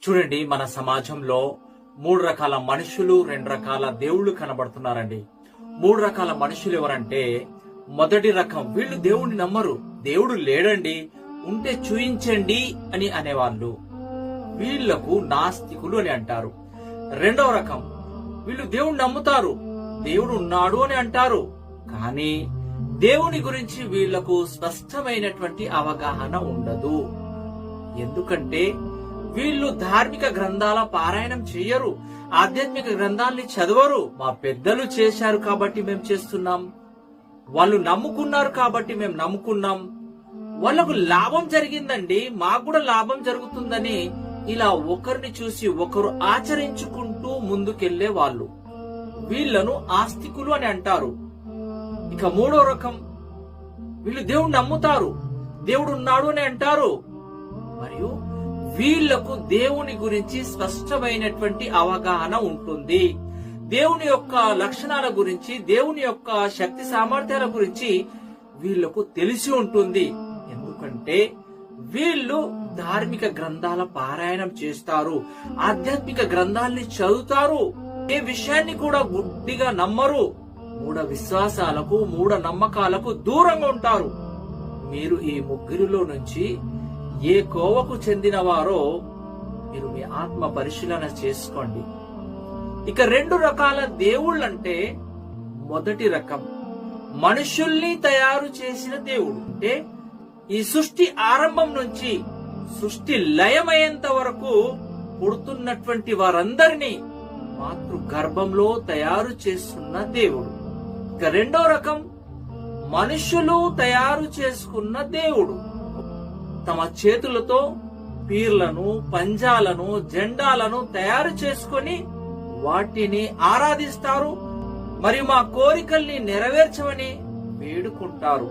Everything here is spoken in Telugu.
చూడండి, మన సమాజంలో 3 రకాల మనుషులు, 2 రకాల దేవుళ్ళు కనబడుతున్నారండి. 3 రకాల మనుషులు ఎవరంటే, మొదటి రకం వీళ్ళు దేవుణ్ణి నమ్మరు, దేవుడు లేడండి, ఉంటే చూయించండి అని అనేవాళ్ళు. వీళ్లకు నాస్తికులు అని అంటారు. రెండవ రకం వీళ్ళు దేవుణ్ణి నమ్ముతారు, దేవుడు ఉన్నాడు అని అంటారు, కానీ దేవుని గురించి వీళ్లకు స్పష్టమైనటువంటి అవగాహన ఉండదు. ఎందుకంటే వీళ్ళు ధార్మిక గ్రంథాల పారాయణం చెయ్యరు, ఆధ్యాత్మిక గ్రంథాలని చదవరు. మా పెద్దలు చేశారు కాబట్టి మేము చేస్తున్నాం, వాళ్ళు నమ్ముకున్నారు కాబట్టి మేము నమ్ముకున్నాం, వాళ్ళకు లాభం జరిగిందండి, మాకు కూడా లాభం జరుగుతుందని ఇలా ఒకరిని చూసి ఒకరు ఆచరించుకుంటూ ముందుకెళ్లే వాళ్ళు, వీళ్లను ఆస్తికులు అని అంటారు. ఇక మూడో రకం వీళ్ళు దేవుణ్ణి నమ్ముతారు, దేవుడు ఉన్నాడు అని అంటారు, మరియు వీళ్లకు దేవుని గురించి స్పష్టమైనటువంటి అవగాహన ఉంటుంది. దేవుని యొక్క లక్షణాల గురించి, దేవుని యొక్క శక్తి సామర్థ్యాల గురించి వీళ్లకు తెలిసి ఉంటుంది. ఎందుకంటే వీళ్ళు ధార్మిక గ్రంథాల పారాయణం చేస్తారు, ఆధ్యాత్మిక గ్రంథాలని చదువుతారు, ఏ విషయాన్ని కూడా గుడ్డిగా నమ్మరు, మూఢ విశ్వాసాలకు, మూఢ నమ్మకాలకు దూరంగా ఉంటారు. మీరు ఈ ముగ్గురిలో నుంచి ఏ కోవకు చెందిన వారో మీరు మీ ఆత్మ పరిశీలన చేసుకోండి. ఇక 2 రకాల దేవుళ్ళంటే, మొదటి రకం మనుషుల్ని తయారు చేసిన దేవుడు. అంటే ఈ సృష్టి ఆరంభం నుంచి సృష్టి లయమయ్యేంత వరకు పుడుతున్నటువంటి వారందరినీ మాతృ గర్భంలో తయారు చేస్తున్న దేవుడు. ఇక రెండో రకం మనుషులు తయారు చేసుకున్న దేవుడు. తమ చేతులతో పీర్లను, పంజాలను, జెండాలను తయారు చేసుకొని వాటిని ఆరాధిస్తారు, మరియు మా కోరికల్ని నెరవేర్చమని వేడుకుంటారు.